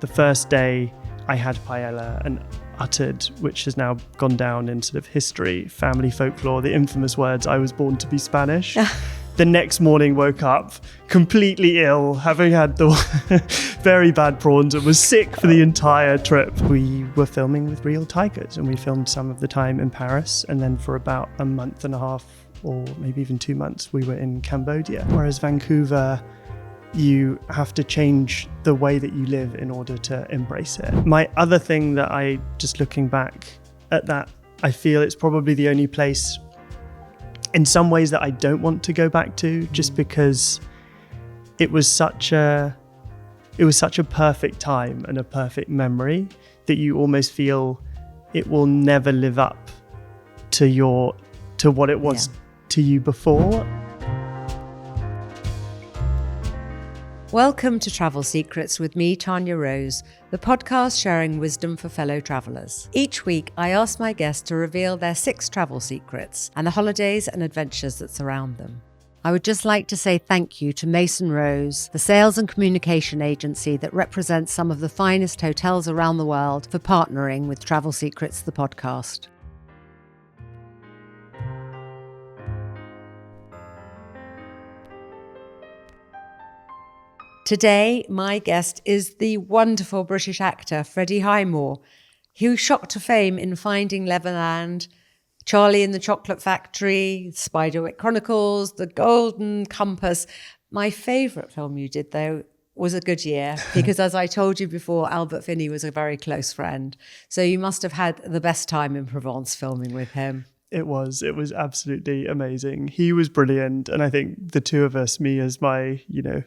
The first day I had paella and uttered, which has now gone down in sort of history, family folklore, the infamous words, "I was born to be Spanish." The next morning woke up completely ill, having had the very bad prawns and was sick for the entire trip. We were filming with real tigers, and we filmed some of the time in Paris, and then for about a month and a half or maybe even 2 months we were in Cambodia. Whereas Vancouver, you have to change the way that you live in order to embrace it. My other thing that just looking back at that, I feel it's probably the only place in some ways that I don't want to go back to, just because it was such a perfect time and a perfect memory that you almost feel it will never live up to what it was to you before. Welcome to Travel Secrets with me, Tanya Rose, the podcast sharing wisdom for fellow travellers. Each week, I ask my guests to reveal their 6 travel secrets and the holidays and adventures that surround them. I would just like to say thank you to Mason Rose, the sales and communication agency that represents some of the finest hotels around the world, for partnering with Travel Secrets, the podcast. Today, my guest is the wonderful British actor Freddie Highmore, who shot to fame in Finding Neverland, Charlie and the Chocolate Factory, Spiderwick Chronicles, The Golden Compass. My favourite film you did, though, was A Good Year, because as I told you before, Albert Finney was a very close friend. So you must have had the best time in Provence filming with him. It was absolutely amazing. He was brilliant. And I think the two of us, me as my,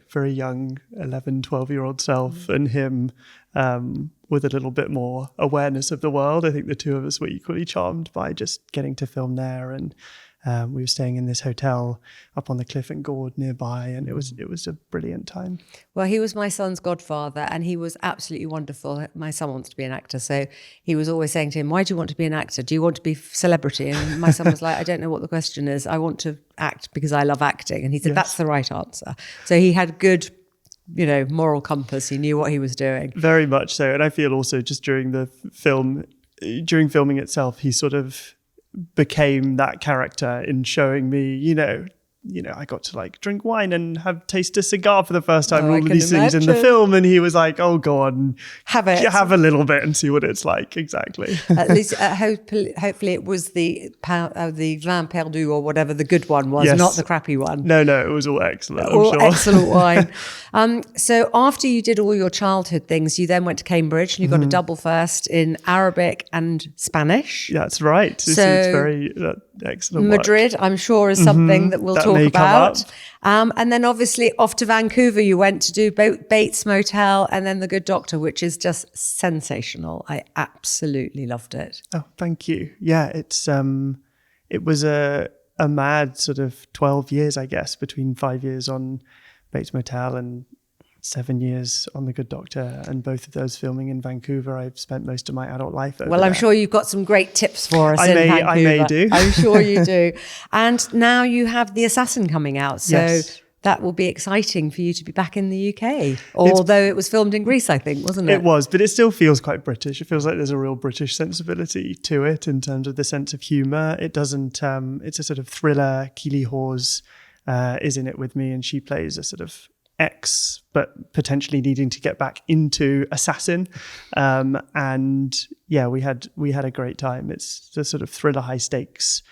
very young 11, 12-year-old self, and him with a little bit more awareness of the world, I think the two of us were equally charmed by just getting to film there. And we were staying in this hotel up on the cliff and Gourd nearby, and it was a brilliant time. Well, he was my son's godfather, and he was absolutely wonderful. My son wants to be an actor, so he was always saying to him, "Why do you want to be an actor? Do you want to be celebrity?" And my son was like, "I don't know what the question is. I want to act because I love acting." And he said, "That's the right answer." So he had good, moral compass. He knew what he was doing. Very much so. And I feel also just during filming itself, he sort of became that character in showing me, I got to drink wine and taste a cigar for the first time, all of these things in the film. And he was like, "Oh, go on, have a little bit and see what it's like." Exactly. At least, hopefully it was the vin perdu or whatever the good one was, not the crappy one. No, it was all excellent. All I'm sure. Excellent wine. So after you did all your childhood things, you then went to Cambridge and you got a double first in Arabic and Spanish. That's right. It's very excellent. Madrid, work. I'm sure, is something that we'll talk about. And then obviously off to Vancouver, you went to do Bates Motel and then The Good Doctor, which is just sensational. I absolutely loved it. Oh, thank you. Yeah, it was a mad sort of 12 years, I guess, between 5 years on Bates Motel and 7 years on The Good Doctor, and both of those filming in Vancouver. I've spent most of my adult life over I'm there. sure you've got some great tips for us in Vancouver. I may do. I'm sure you do. And now you have The Assassin coming out, so that will be exciting for you to be back in the UK. Although it was filmed in Greece, I think, wasn't it? It was, but it still feels quite British. It feels like there's a real British sensibility to it in terms of the sense of humour. It doesn't, it's a sort of thriller. Keely Hawes is in it with me, and she plays a sort of ex, but potentially needing to get back into assassin. And yeah, we had a great time. It's the sort of thriller, high stakes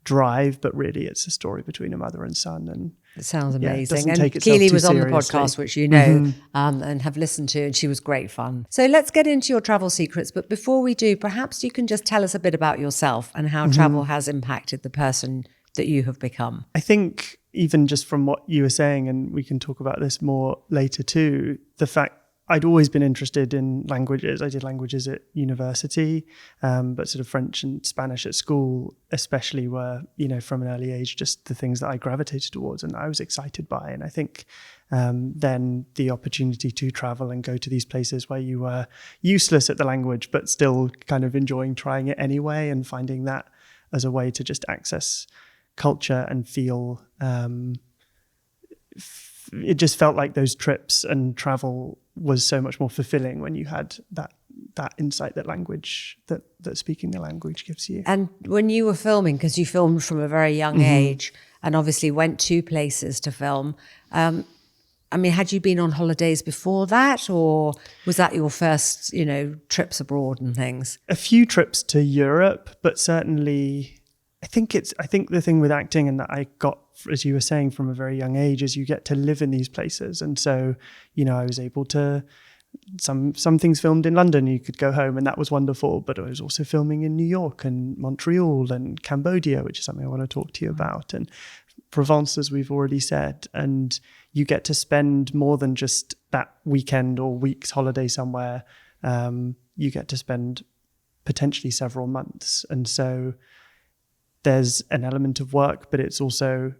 drive, but really it's a story between a mother and son. And it sounds amazing. And Keely was on the podcast, which you know, and have listened to, and she was great fun. So let's get into your travel secrets. But before we do, perhaps you can just tell us a bit about yourself and how travel has impacted the person that you have become. I think even just from what you were saying, and we can talk about this more later too, the fact I'd always been interested in languages. I did languages at university, but sort of French and Spanish at school especially were, from an early age, just the things that I gravitated towards and I was excited by. And I think then the opportunity to travel and go to these places where you were useless at the language, but still kind of enjoying trying it anyway and finding that as a way to just access culture and feel, it just felt like those trips and travel was so much more fulfilling when you had that insight that speaking the language gives you. And when you were filming, because you filmed from a very young age and obviously went to places to film, I mean, had you been on holidays before that, or was that your first, trips abroad and things? A few trips to Europe, but certainly I think the thing with acting, and that I got, as you were saying, from a very young age, is you get to live in these places. And so, I was able to, some things filmed in London, you could go home and that was wonderful, but I was also filming in New York and Montreal and Cambodia, which is something I want to talk to you about, and Provence, as we've already said. And you get to spend more than just that weekend or week's holiday somewhere. You get to spend potentially several months. And so there's an element of work, but it's also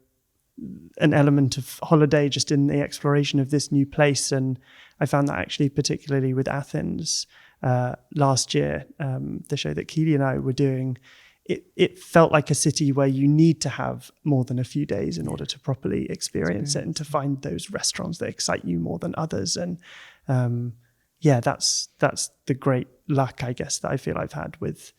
an element of holiday just in the exploration of this new place. And I found that actually particularly with Athens last year, the show that Keely and I were doing, it felt like a city where you need to have more than a few days in order to properly experience it and to find those restaurants that excite you more than others. And that's the great luck, I guess, that I feel I've had with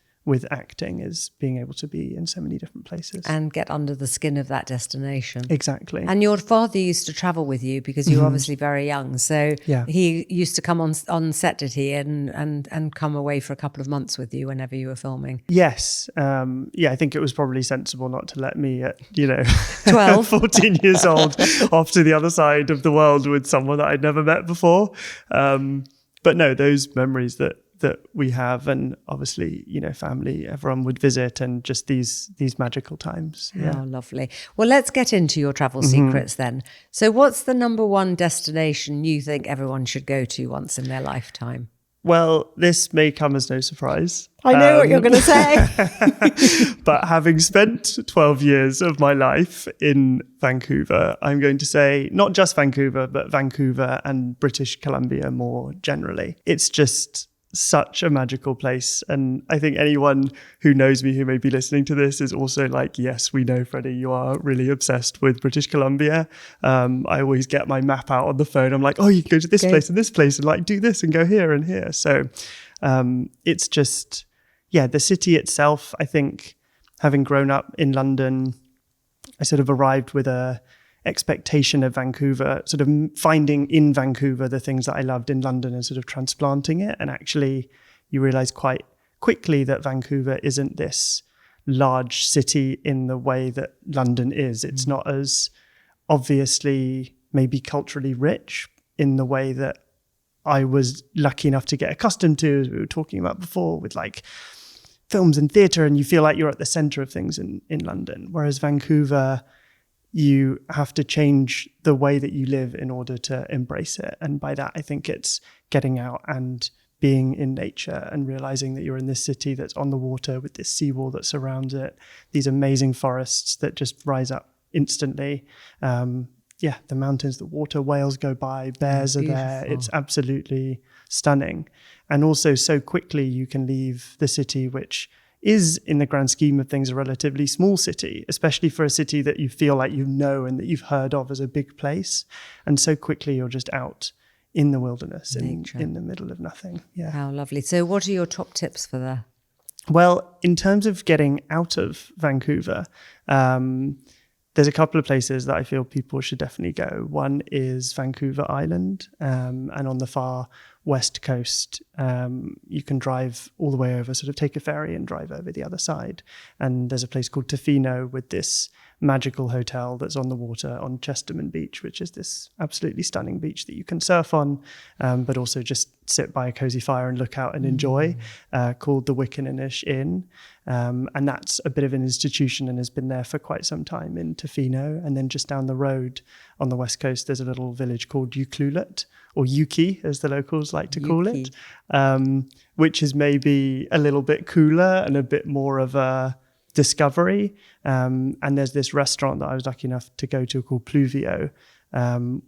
acting, is being able to be in so many different places. And get under the skin of that destination. Exactly. And your father used to travel with you because you were obviously very young. So he used to come on set, did he? And come away for a couple of months with you whenever you were filming? Yes. I think it was probably sensible not to let me at, 12, 14 years old off to the other side of the world with someone that I'd never met before. But no, those memories that we have, and obviously, family, everyone would visit, and just these magical times. Oh, lovely. Well, let's get into your travel secrets then. So what's the number one destination you think everyone should go to once in their lifetime? Well, this may come as no surprise. I know what you're going to say. But having spent 12 years of my life in Vancouver, I'm going to say not just Vancouver, but Vancouver and British Columbia more generally. It's just such a magical place. And I think anyone who knows me who may be listening to this is also like, yes, we know, Freddie, you are really obsessed with British Columbia. I always get my map out on the phone. I'm like, oh, you can go to this place and this place and like do this and go here and here. So it's just, the city itself, I think, having grown up in London, I sort of arrived with a expectation of Vancouver, sort of finding in Vancouver the things that I loved in London and sort of transplanting it. And actually you realize quite quickly that Vancouver isn't this large city in the way that London is. It's not as obviously maybe culturally rich in the way that I was lucky enough to get accustomed to, as we were talking about before, with like films and theatre, and you feel like you're at the centre of things in London. Whereas Vancouver, you have to change the way that you live in order to embrace it. And by that, I think it's getting out and being in nature and realizing that you're in this city that's on the water with this seawall that surrounds it, these amazing forests that just rise up instantly. The mountains, the water, whales go by, bears are there. It's absolutely stunning. And also so quickly you can leave the city, which is, in the grand scheme of things, a relatively small city, especially for a city that you feel like and that you've heard of as a big place. And so quickly you're just out in the wilderness, in the middle of nothing. Yeah. How lovely. So what are your top tips for that? Well, in terms of getting out of Vancouver, there's a couple of places that I feel people should definitely go. One is Vancouver Island, and on the far west coast, you can drive all the way over, sort of take a ferry and drive over the other side. And there's a place called Tofino with this magical hotel that's on the water on Chesterman Beach, which is this absolutely stunning beach that you can surf on, but also just sit by a cozy fire and look out and enjoy, called the Wickeninish Inn. And that's a bit of an institution and has been there for quite some time in Tofino. And then just down the road on the west coast, there's a little village called Ucluelet, or Yuki, as the locals like to call it, which is maybe a little bit cooler and a bit more of a discovery. And there's this restaurant that I was lucky enough to go to called Pluvio,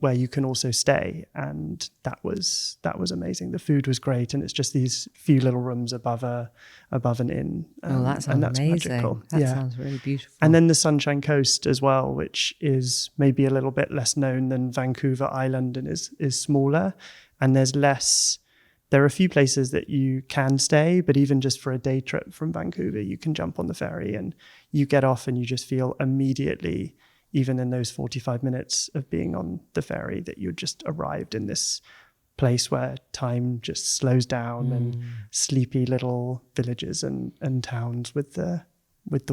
where you can also stay, and that was amazing. The food was great, and it's just these few little rooms above an inn. That sounds amazing. Magical. That sounds really beautiful. And then the Sunshine Coast as well, which is maybe a little bit less known than Vancouver Island and is smaller. and there are a few places that you can stay, but even just for a day trip from Vancouver, you can jump on the ferry and you get off and you just feel immediately, even in those 45 minutes of being on the ferry, that you just arrived in this place where time just slows down and sleepy little villages and towns with the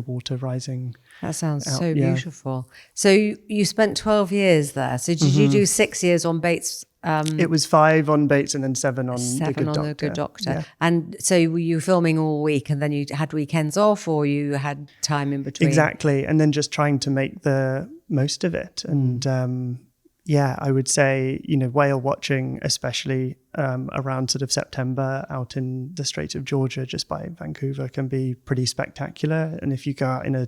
water rising. That sounds out. so beautiful. So you spent 12 years there. So did you do 6 years on Bates? It was 5 on Bates and then 7 on The Good Doctor. Yeah. And so were you filming all week and then you had weekends off, or you had time in between? Exactly. And then just trying to make the most of it. And I would say, whale watching, especially around sort of September out in the Strait of Georgia, just by Vancouver, can be pretty spectacular. And if you go out in a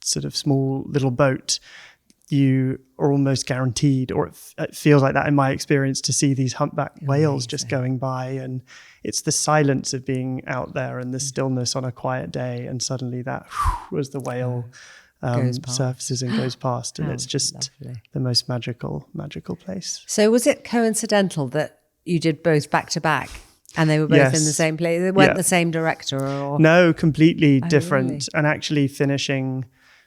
sort of small little boat, you are almost guaranteed, or it feels like that in my experience, to see these humpback whales just going by. And it's the silence of being out there and the stillness on a quiet day. And suddenly that was the whale surfaces and goes past. And it's just lovely. The most magical place. So was it coincidental that you did both back to back? And they were both in the same place? They weren't the same director? Or? No, completely different. Really? And actually finishing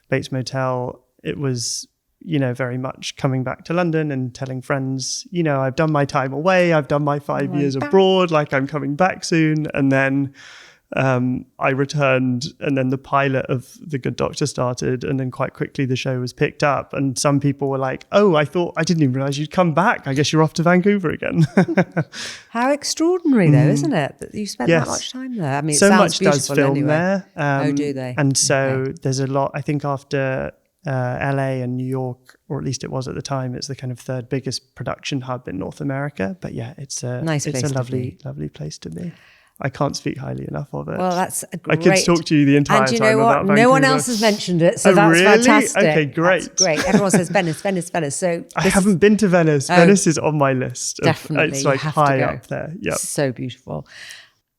Bates Motel, it was, very much coming back to London and telling friends, I've done my time away. I've done my 5 years abroad. Like, I'm coming back soon. And then I returned, and then the pilot of The Good Doctor started, and then quite quickly the show was picked up. And some people were like, "Oh, I didn't even realize you'd come back. I guess you're off to Vancouver again." How extraordinary, though, isn't it, that you spent that much time there? I mean, so it sounds much beautiful does film anyway. there. Do they? And so there's a lot. I think after LA and New York, or at least it was at the time, it's the kind of third biggest production hub in North America. But yeah, it's a lovely place to be. I can't speak highly enough of it. Well, that's a great... I could talk to you the entire time about Vancouver. And you know what? No one else has mentioned it, so that's really? fantastic. Okay, great. That's great. Everyone says Venice. So I haven't been to Venice. Venice is on my list. Definitely. It's like high up there. Yep. So beautiful.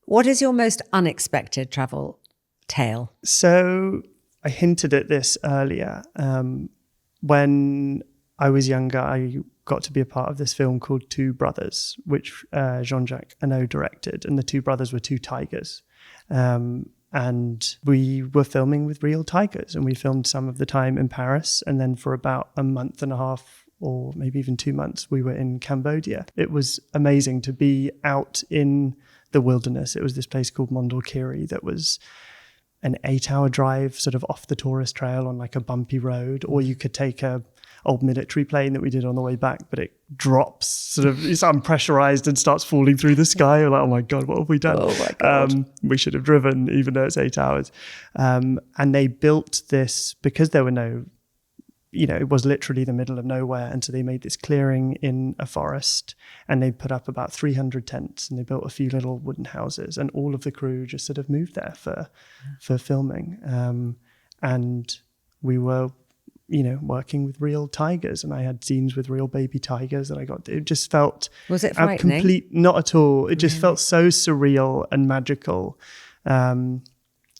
What is your most unexpected travel tale? So I hinted at this earlier. When I was younger, I got to be a part of this film called Two Brothers, which Jean-Jacques Annaud directed. And the two brothers were two tigers. And we were filming with real tigers. And we filmed some of the time in Paris. And then for about a month and a half, or maybe even 2 months, we were in Cambodia. It was amazing to be out in the wilderness. It was this place called Mondulkiri that was an 8-hour drive sort of off the tourist trail on like a bumpy road, or you could take a old military plane that we did on the way back, but it drops sort of, it's unpressurized and starts falling through the sky. We're like, oh my God, what have we done? Oh my God. We should have driven, even though it's 8 hours. And they built this because there were no, it was literally the middle of nowhere. And so they made this clearing in a forest, and they put up about 300 tents, and they built a few little wooden houses, and all of the crew just sort of moved there for filming. And we were, working with real tigers, and I had scenes with real baby tigers that I got. It just felt... Was it frightening? Not at all. It just felt so surreal and magical. And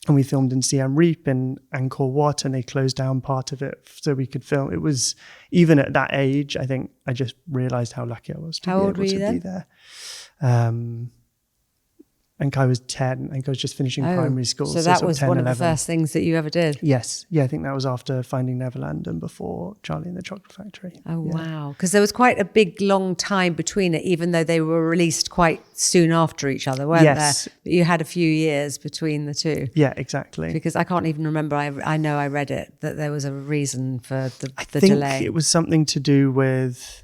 we filmed in Siem Reap in Angkor Wat, and they closed down part of it so we could film. It was, even at that age, I think I just realized how lucky I was to be able to be there. I think I was 10. I think I was just finishing primary school. So that was 10, one 11. of the first things that you ever did? Yes. Yeah, I think that was after Finding Neverland and before Charlie and the Chocolate Factory. Oh, yeah. Wow. Because there was quite a big, long time between it, even though they were released quite soon after each other, weren't there? But you had a few years between the two. Yeah, exactly. Because I can't even remember. I know I read it, that there was a reason for the delay. I think it was something to do with...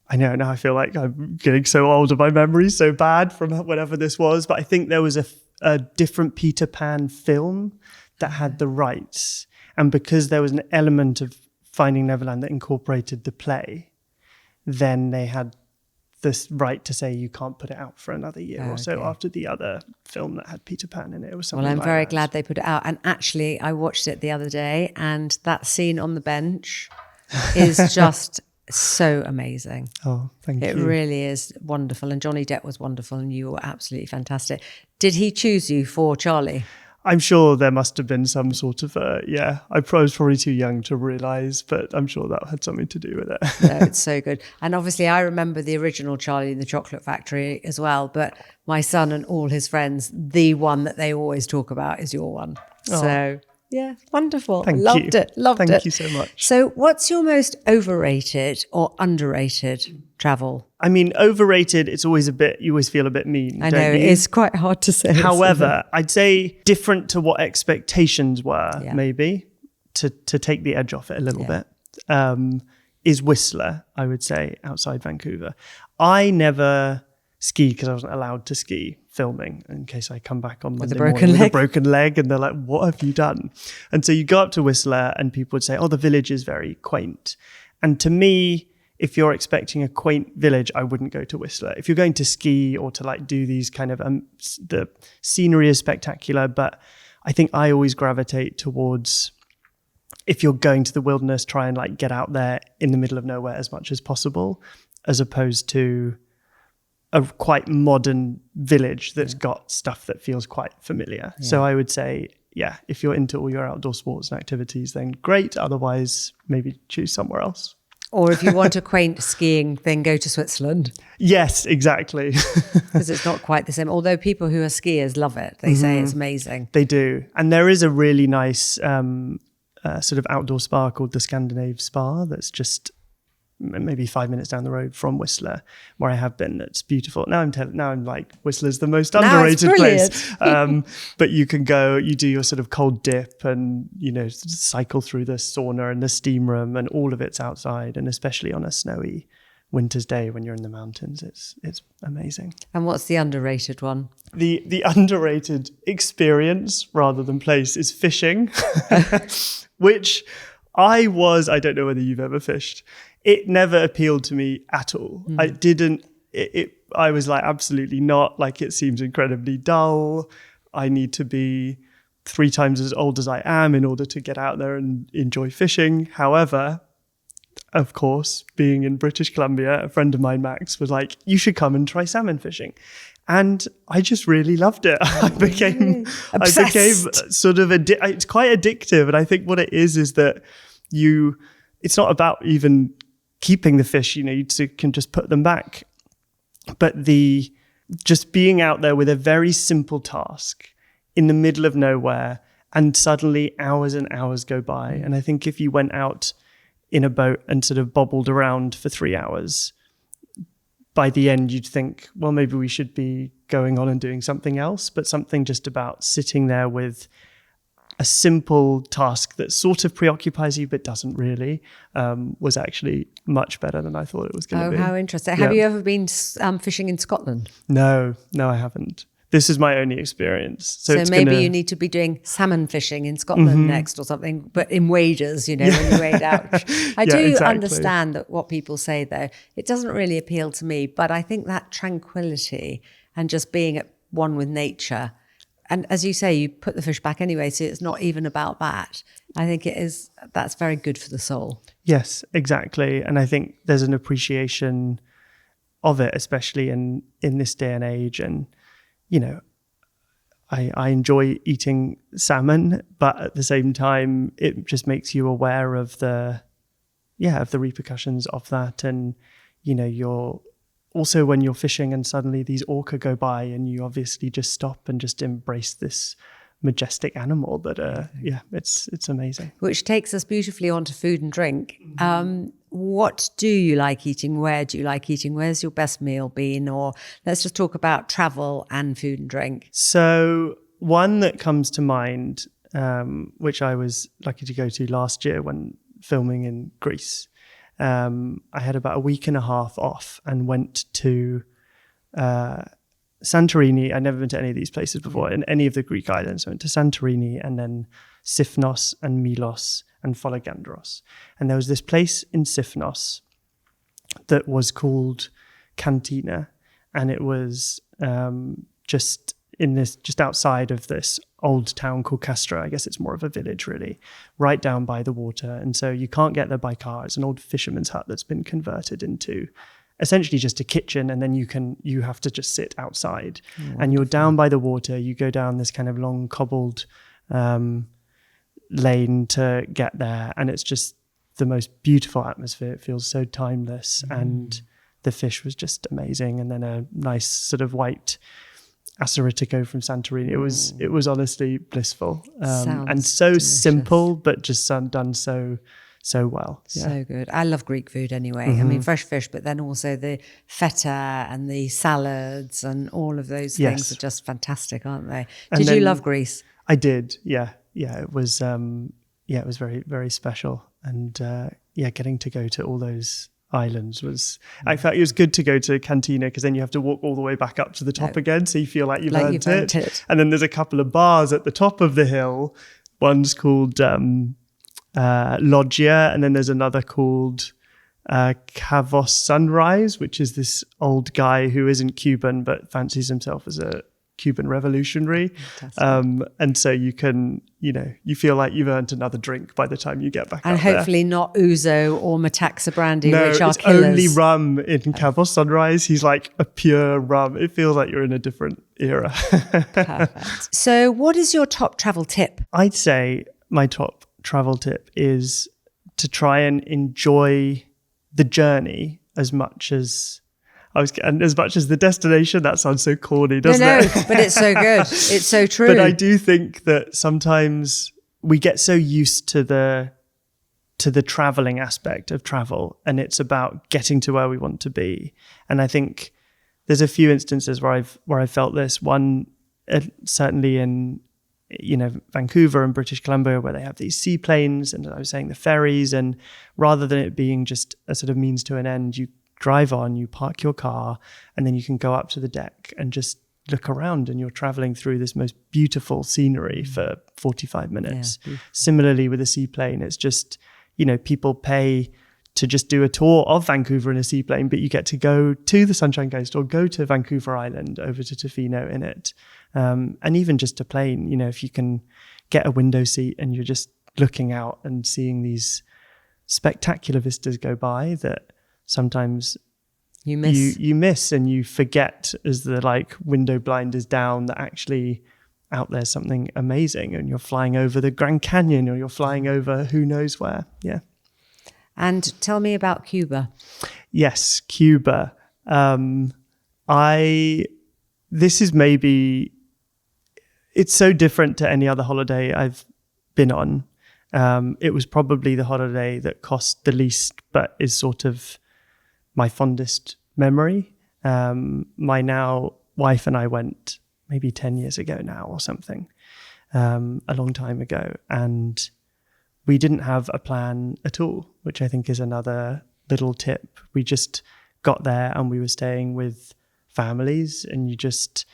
I know, now I feel like I'm getting so old and my memory's so bad from whatever this was, but I think there was a different Peter Pan film that had the rights. And because there was an element of Finding Neverland that incorporated the play, then they had this right to say you can't put it out for another year or so after the other film that had Peter Pan in it. It was something I'm like very that. glad they put it out. And actually, I watched it the other day, and that scene on the bench is just... so amazing. Oh, thank you. It really is wonderful. And Johnny Depp was wonderful, and you were absolutely fantastic. Did he choose you for Charlie? I'm sure there must have been some sort of I was probably too young to realise, but I'm sure that had something to do with it. No, it's so good. And obviously I remember the original Charlie and the Chocolate Factory as well, but my son and all his friends, the one that they always talk about is your one. Oh. So yeah, wonderful. Thank Loved you. it. Loved it. Thank you so much. So what's your most overrated or underrated travel? I mean, overrated, it's always you always feel a bit mean. I know, it is quite hard to say. However, I'd say different to what expectations were, maybe, to take the edge off it a little bit, is Whistler, I would say, outside Vancouver. I never skied because I wasn't allowed to ski filming in case I come back on Monday morning with a broken leg and they're like, what have you done? And so you go up to Whistler and people would say, oh, the village is very quaint. And to me, if you're expecting a quaint village, I wouldn't go to Whistler. If you're going to ski or to like do these kind of, the scenery is spectacular, but I think I always gravitate towards, if you're going to the wilderness, try and like get out there in the middle of nowhere as much as possible, as opposed to a quite modern village that's got stuff that feels quite familiar. Yeah. So I would say, if you're into all your outdoor sports and activities, then great. Otherwise, maybe choose somewhere else. Or if you want a quaint skiing, then go to Switzerland. Yes, exactly. Because it's not quite the same. Although people who are skiers love it. They say it's amazing. They do. And there is a really nice sort of outdoor spa called the Scandinave Spa that's just maybe 5 minutes down the road from Whistler, where I have been. It's beautiful. Now I'm like, Whistler's the most underrated place. But you can go, you do your sort of cold dip and, cycle through the sauna and the steam room, and all of it's outside. And especially on a snowy winter's day when you're in the mountains, it's amazing. And what's the underrated one? The underrated experience rather than place is fishing, which I don't know whether you've ever fished. It never appealed to me at all. I didn't, I was like, absolutely not. Like, it seems incredibly dull. I need to be 3 times as old as I am in order to get out there and enjoy fishing. However, of course, being in British Columbia, a friend of mine, Max, was like, you should come and try salmon fishing. And I just really loved it. I became sort of, it's quite addictive. And I think what it is that it's not about even keeping the fish, you can just put them back. But just being out there with a very simple task in the middle of nowhere, and suddenly hours and hours go by. And I think if you went out in a boat and sort of bobbled around for 3 hours, by the end you'd think, well, maybe we should be going on and doing something else. But something just about sitting there with a simple task that sort of preoccupies you but doesn't really, was actually much better than I thought it was going to be. Oh, how interesting. Have you ever been fishing in Scotland? No, I haven't. This is my only experience. So maybe you need to be doing salmon fishing in Scotland next or something, but in waders, when you wade out. I do understand that what people say, though. It doesn't really appeal to me, but I think that tranquility and just being at one with nature. And as you say, you put the fish back anyway, so it's not even about that. I think that's very good for the soul. Yes, exactly. And I think there's an appreciation of it, especially in this day and age. And, I enjoy eating salmon, but at the same time, it just makes you aware of the repercussions of that. And, you're also, when you're fishing and suddenly these orca go by and you obviously just stop and just embrace this majestic animal that, it's amazing. Which takes us beautifully onto food and drink. What do you like eating? Where do you like eating? Where's your best meal been? Or let's just talk about travel and food and drink. So one that comes to mind, which I was lucky to go to last year when filming in Greece, I had about a week and a half off and went to Santorini. I'd never been to any of these places before, in any of the Greek islands. I went to Santorini and then Sifnos and Milos and Folegandros. And there was this place in Sifnos that was called Cantina. And it was just outside of this old town called Castra. I guess it's more of a village, really, right down by the water. And so you can't get there by car. It's an old fisherman's hut that's been converted into essentially just a kitchen, and then you have to just sit outside. And you're down by the water. You go down this kind of long cobbled lane to get there, and it's just the most beautiful atmosphere. It feels so timeless, and the fish was just amazing. And then a nice sort of white Aceritico from Santorini. It was honestly blissful, and so delicious. Simple, but just done so well. So good. I love Greek food anyway. I mean, fresh fish, but then also the feta and the salads and all of those things are just fantastic, aren't they? Did you love Greece? I did. Yeah. It was it was very, very special. And getting to go to all those islands was, in fact, it was good to go to Cantina, because then you have to walk all the way back up to the top again. So you feel like you've earned it. And then there's a couple of bars at the top of the hill. One's called Loggia, and then there's another called Cavos Sunrise, which is this old guy who isn't Cuban but fancies himself as a Cuban revolutionary. And so you can, you feel like you've earned another drink by the time you get back and up hopefully there. Not ouzo or Metaxa brandy, no, which are it's killers. Only rum in Cavos Sunrise. He's like a pure rum. It feels like you're in a different era. Perfect. So what is your top travel tip? I'd say my top travel tip is to try and enjoy the journey as much as the destination. That sounds so corny, doesn't it? No, but it's so good. It's so true. But I do think that sometimes we get so used to the traveling aspect of travel, and it's about getting to where we want to be. And I think there's a few instances where I've felt this. One, certainly in Vancouver and British Columbia, where they have these seaplanes, and I was saying the ferries, and rather than it being just a sort of means to an end, you drive on, you park your car, and then you can go up to the deck and just look around, and you're traveling through this most beautiful scenery for 45 minutes. Yeah. Similarly with a seaplane, it's just, people pay to just do a tour of Vancouver in a seaplane, but you get to go to the Sunshine Coast or go to Vancouver Island, over to Tofino in it. And even just a plane, if you can get a window seat and you're just looking out and seeing these spectacular vistas go by that sometimes you miss and you forget as the window blind is down, that actually out there's something amazing, and you're flying over the Grand Canyon, or you're flying over who knows where. Yeah. And tell me about Cuba. Yes, Cuba. This is maybe, it's so different to any other holiday I've been on. It was probably the holiday that cost the least, but is sort of my fondest memory. My now wife and I went maybe 10 years ago now or something, a long time ago. And we didn't have a plan at all, which I think is another little tip. We just got there and we were staying with families, and you just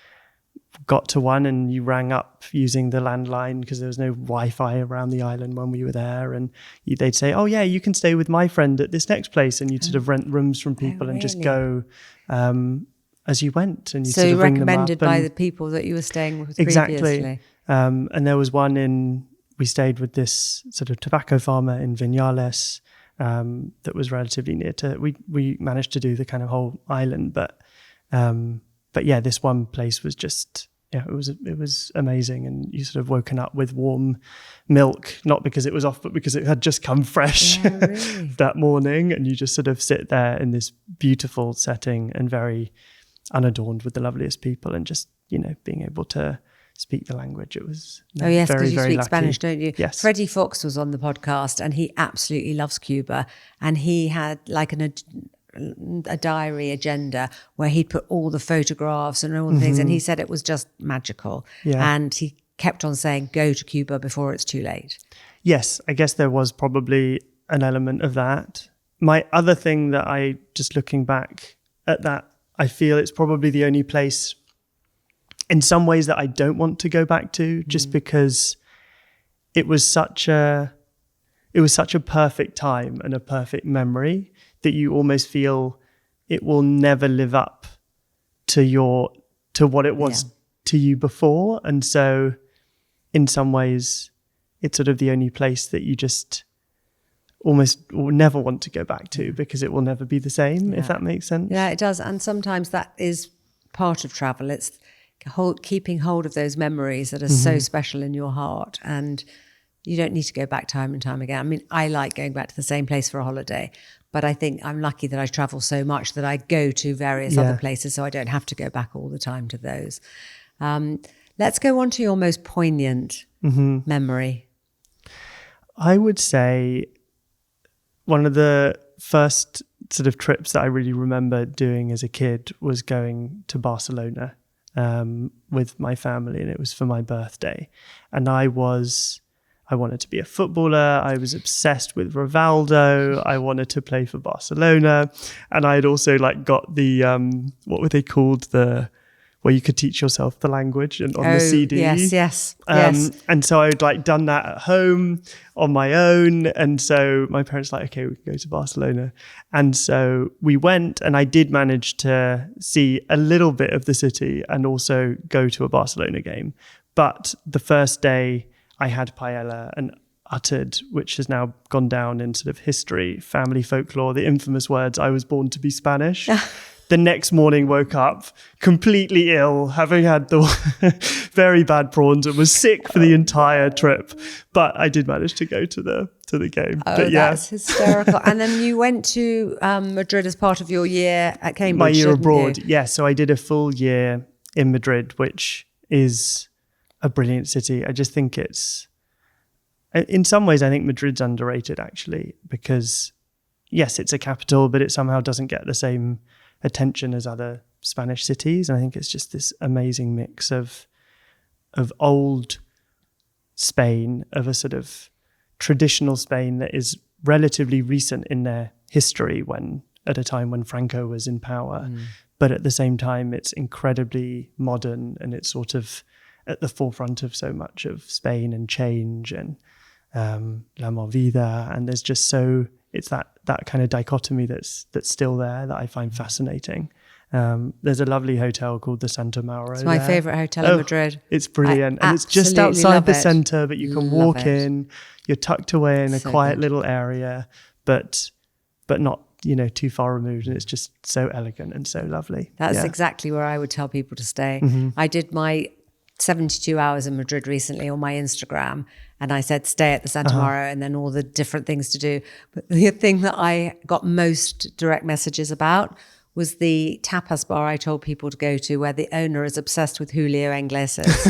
got to one and you rang up using the landline because there was no Wi-Fi around the island when we were there, and they'd say, oh yeah, you can stay with my friend at this next place, and you'd sort of rent rooms from people and just go as you went, and you so sort of you ring them recommended up by the people that you were staying with exactly. previously. And there was one we stayed with this sort of tobacco farmer in Viñales that was relatively near to, we managed to do the kind of whole island, but yeah, this one place was just, it was amazing. And you sort of woken up with warm milk, not because it was off, but because it had just come fresh really? That morning. And you just sort of sit there in this beautiful setting and very unadorned with the loveliest people, and just, being able to speak the language. It was yes, very, because you very speak lucky. Spanish, don't you? Yes. Freddie Fox was on the podcast, and he absolutely loves Cuba, and he had a diary agenda where he'd put all the photographs and all the things, and he said it was just magical. Yeah. And he kept on saying, go to Cuba before it's too late. Yes, I guess there was probably an element of that. My other thing that I, just looking back at that, I feel it's probably the only place in some ways that I don't want to go back to, just because it was such a perfect time and a perfect memory that you almost feel it will never live up to what it was to you before. And so in some ways it's sort of the only place that you just almost will never want to go back to, because it will never be the same, if that makes sense. Yeah, it does. And sometimes that is part of travel. It's keeping hold of those memories that are so special in your heart. And you don't need to go back time and time again. I mean, I like going back to the same place for a holiday, but I think I'm lucky that I travel so much that I go to various other places, so I don't have to go back all the time to those. Let's go on to your most poignant memory. I would say one of the first sort of trips that I really remember doing as a kid was going to Barcelona with my family, and it was for my birthday. And I wanted to be a footballer. I was obsessed with Rivaldo. I wanted to play for Barcelona. And I had also got the, what were they called? Where you could teach yourself the language and on the CD. Yes. And so I'd done that at home on my own. And so my parents were like, okay, we can go to Barcelona. And so we went, and I did manage to see a little bit of the city and also go to a Barcelona game. But the first day I had paella and uttered, which has now gone down in sort of history, family folklore, the infamous words, "I was born to be Spanish." The next morning woke up completely ill, having had the very bad prawns, and was sick for the entire trip. But I did manage to go to the game. Oh, but that's hysterical. And then you went to Madrid as part of your year at Cambridge. My year abroad, yes. So I did a full year in Madrid, which is a brilliant city. I just think in some ways, I think Madrid's underrated, actually, because yes, it's a capital, but it somehow doesn't get the same attention as other Spanish cities. And I think it's just this amazing mix of old Spain, of a sort of traditional Spain that is relatively recent in their history, at a time when Franco was in power. But at the same time, it's incredibly modern, and it's sort of at the forefront of so much of Spain and change and La Movida. And there's just it's that kind of dichotomy that's still there that I find fascinating. There's a lovely hotel called the Santa Mauro. It's my favourite hotel in Madrid. It's brilliant. And it's just outside the centre, but you can walk in. You're tucked away in a quiet little area, but not, too far removed. And it's just so elegant and so lovely. That's exactly where I would tell people to stay. I did my 72 hours in Madrid recently on my Instagram, and I said stay at the Santa Mauro, and then all the different things to do. But the thing that I got most direct messages about was the tapas bar I told people to go to, where the owner is obsessed with Julio Iglesias.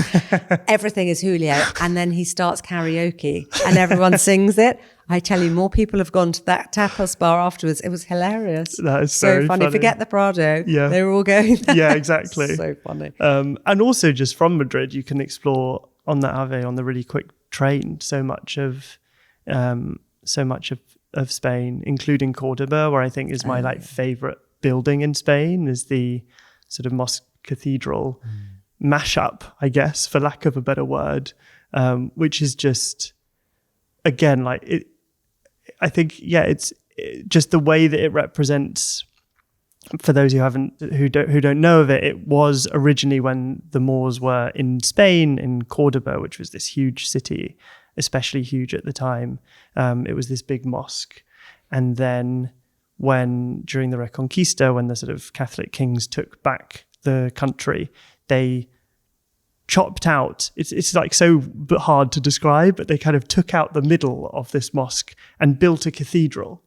Everything is Julio, and then he starts karaoke and everyone sings it. I tell you, more people have gone to that tapas bar afterwards. It was hilarious. That is so funny. Forget the Prado. Yeah. They were all going there. Yeah, exactly. So funny. And also just from Madrid, you can explore on the AVE, on the really quick train, so much of Spain, including Cordoba, where I think is my favorite building in Spain, is the sort of mosque cathedral mashup, I guess, for lack of a better word, which is just, again, I think, it's just the way that it represents, for those who don't know of it, it was originally, when the Moors were in Spain, in Cordoba, which was this huge city, especially huge at the time. It was this big mosque. And then during the Reconquista, when the sort of Catholic kings took back the country, they chopped out, it's like so hard to describe, but they kind of took out the middle of this mosque and built a cathedral.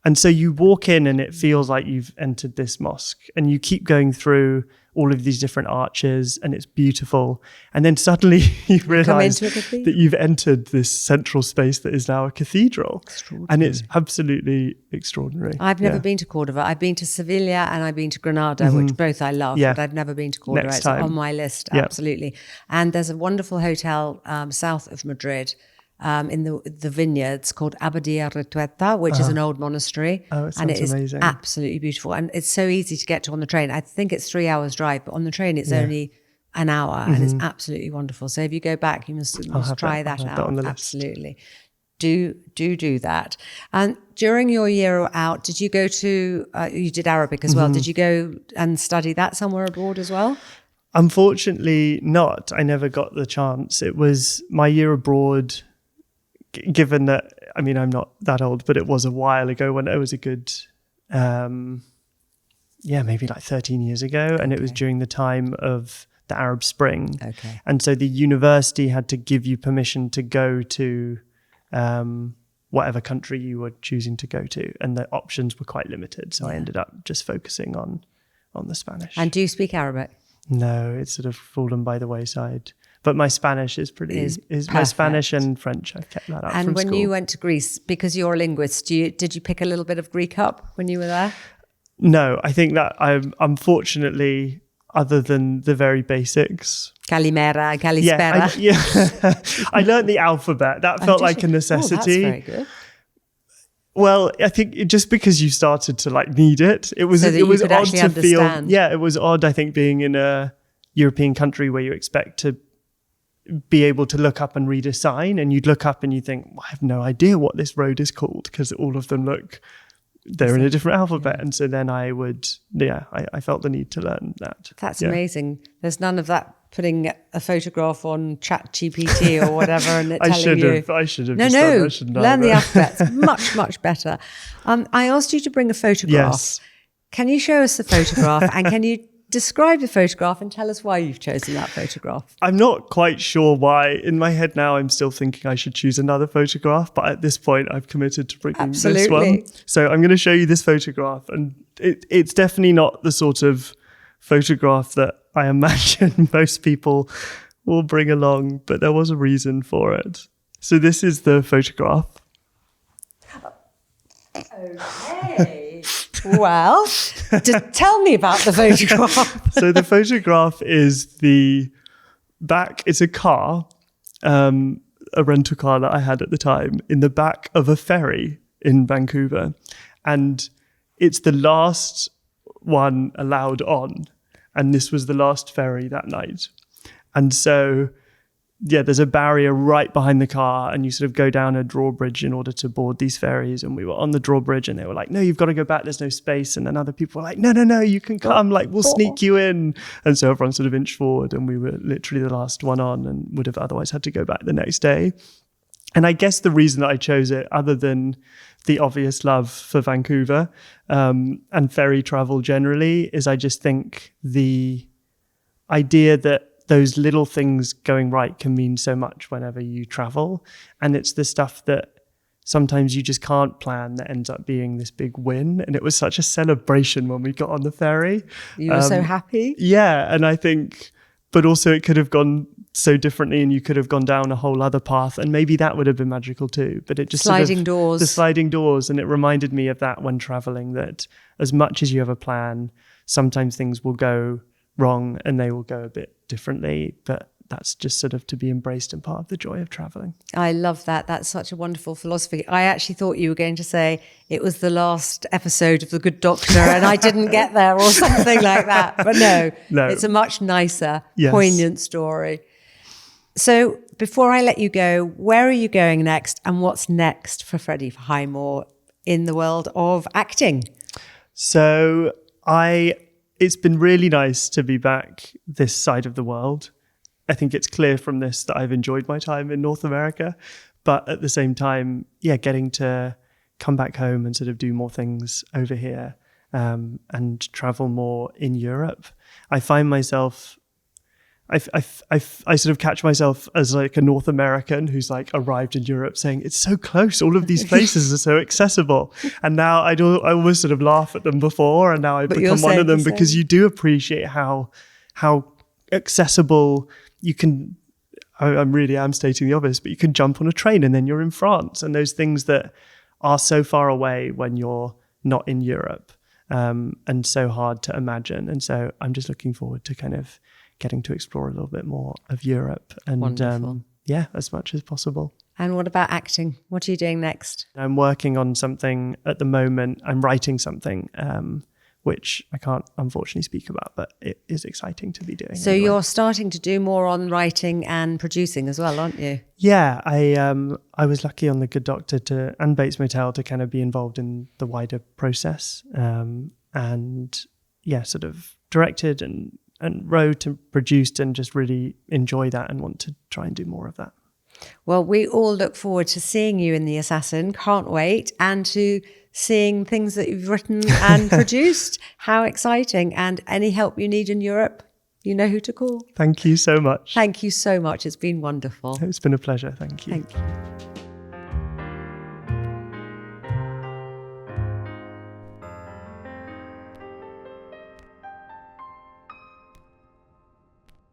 And so you walk in and it feels like you've entered this mosque, and you keep going through all of these different arches, and it's beautiful. And then suddenly you realize that you've entered this central space that is now a cathedral. And it's absolutely extraordinary. I've never been to Cordoba. I've been to Sevilla and I've been to Granada, which both I love, but I've never been to Cordoba. It's on my list, absolutely. And there's a wonderful hotel south of Madrid, in the vineyards, called Abadia Retueta, which is an old monastery. Oh, it sounds and it is amazing. Absolutely beautiful. And it's so easy to get to on the train. I think it's 3 hours drive, but on the train it's only an hour, and it's absolutely wonderful. So if you go back, you must try that out. On the list. Absolutely. Do that. And during your year out, did you go to, you did Arabic as well. Did you go and study that somewhere abroad as well? Unfortunately not. I never got the chance. It was my year abroad given that, I mean, I'm not that old, but it was a while ago when it was a good, maybe like 13 years ago. And it was during the time of the Arab Spring. Okay. And so the university had to give you permission to go to whatever country you were choosing to go to. And the options were quite limited. So I ended up just focusing on the Spanish. And do you speak Arabic? No, it's sort of fallen by the wayside. But my Spanish is my Spanish and French. I've kept that up and from when school. you went to Greece, because you're a linguist, did you pick a little bit of Greek up when you were there? No, I think that I'm unfortunately, other than the very basics. Kalimera, Kalispera. I learned the alphabet. That felt like a necessity. Oh, that's very good. Well, I think just because you started to like need it, it was odd to feel. Yeah, it was odd. I think being in a European country where you expect to be able to look up and read a sign, and you'd look up and you think, well, I have no idea what this road is called because all of them they're in a different alphabet. And so then I felt the need to learn that. That's amazing. There's none of that putting a photograph on ChatGPT or whatever and it telling you. I should have. No, learn the alphabet. It's much, much better. I asked you to bring a photograph. Yes. Can you show us the photograph and can you describe the photograph and tell us why you've chosen that photograph? I'm not quite sure why. In my head now, I'm still thinking I should choose another photograph, but at this point, I've committed to bringing this one. So I'm going to show you this photograph, and it's definitely not the sort of photograph that I imagine most people will bring along, but there was a reason for it. So this is the photograph. Okay. Well, tell me about the photograph. So the photograph is the back. It's a car, a rental car that I had at the time, in the back of a ferry in Vancouver. And it's the last one allowed on. And this was the last ferry that night. And so, there's a barrier right behind the car and you sort of go down a drawbridge in order to board these ferries. And we were on the drawbridge and they were like, no, you've got to go back. There's no space. And then other people were like, no, you can come. Like, we'll sneak you in. And so everyone sort of inched forward and we were literally the last one on and would have otherwise had to go back the next day. And I guess the reason that I chose it, other than the obvious love for Vancouver and ferry travel generally, is I just think the idea that those little things going right can mean so much whenever you travel. And it's the stuff that sometimes you just can't plan that ends up being this big win. And it was such a celebration when we got on the ferry. You were so happy? Yeah. And I think, but also it could have gone so differently and you could have gone down a whole other path and maybe that would have been magical too. But it just the sliding doors. And it reminded me of that when traveling, that as much as you have a plan, sometimes things will go wrong and they will go a bit differently, but that's just sort of to be embraced and part of the joy of traveling. I love that. That's such a wonderful philosophy. I actually thought you were going to say it was the last episode of The Good Doctor and I didn't get there or something like that. But no, it's a much nicer, poignant story. So before I let you go, where are you going next and what's next for Freddie Highmore in the world of acting? So it's been really nice to be back this side of the world. I think it's clear from this that I've enjoyed my time in North America, but at the same time, getting to come back home and sort of do more things over here and travel more in Europe. I find myself, I sort of catch myself as like a North American who's like arrived in Europe saying, it's so close. All of these places are so accessible. And now I always sort of laugh at them before. And now I've become one of them because you do appreciate how accessible you can. I'm stating the obvious, but you can jump on a train and then you're in France, and those things that are so far away when you're not in Europe and so hard to imagine. And so I'm just looking forward to kind of getting to explore a little bit more of Europe and as much as possible. And what about acting? What are you doing next? I'm working on something at the moment. I'm writing something which I can't unfortunately speak about, but it is exciting to be doing. So anyway. You're starting to do more on writing and producing as well, aren't you? Yeah, I was lucky on The Good Doctor and Bates Motel to kind of be involved in the wider process and sort of directed and wrote and produced and just really enjoy that and want to try and do more of that. Well, we all look forward to seeing you in The Assassin. Can't wait. And to seeing things that you've written and produced. How exciting. And any help you need in Europe, you know who to call. Thank you so much. Thank you so much. It's been wonderful. It's been a pleasure. Thank you. Thank you.